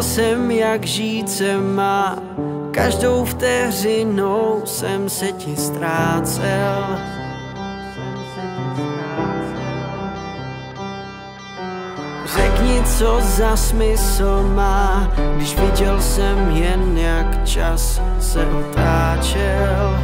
jsem, jak žít se má. Každou vteřinou jsem se ti ztrácel. Řekni, co za smysl má, když viděl jsem jen, jak čas se otáčel.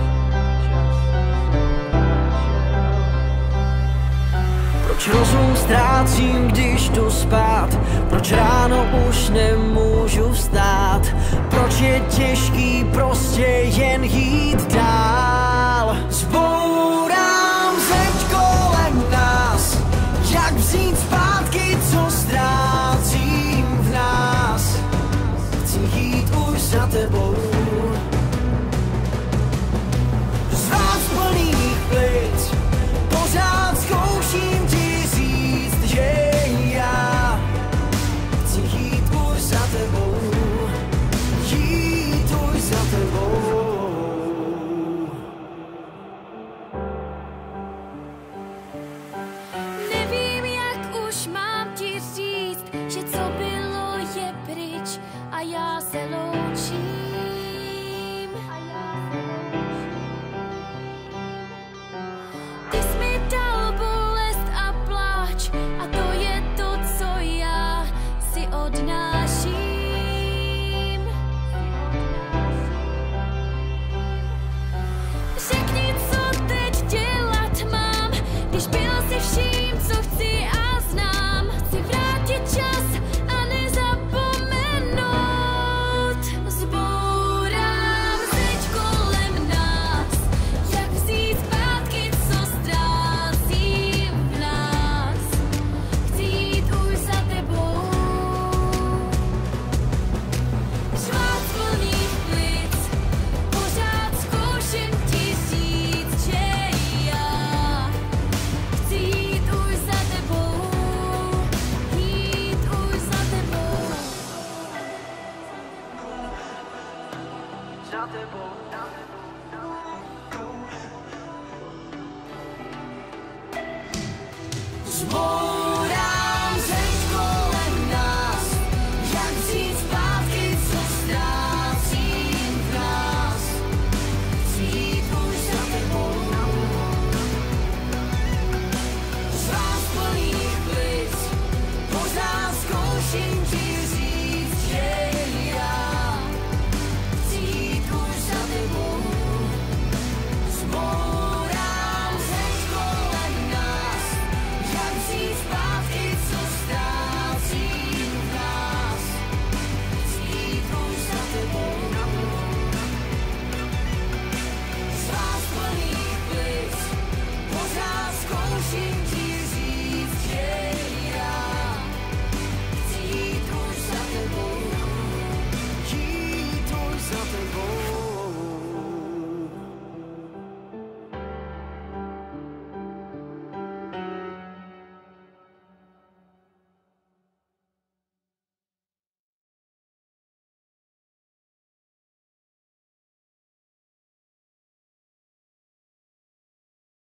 Proč rozum ztrácím, když jdu spát? Proč ráno už nemůžu vstát? Proč je těžký prostě jen jít dál? Zbourám zeď kolem nás, jak vzít zpátky, co ztrácím v nás. Chci jít už za tebou, z vás plných plic, pořád zkouším ti říct, že já chci jít už za tebou, jít už za tebou. Nevím, jak už mám ti říct, že co bylo je pryč a já se loučím. Ty jsi mi dal bolest a pláč a to je to, co já si odnáším. Řekni, co teď dělat mám, když byl si vším.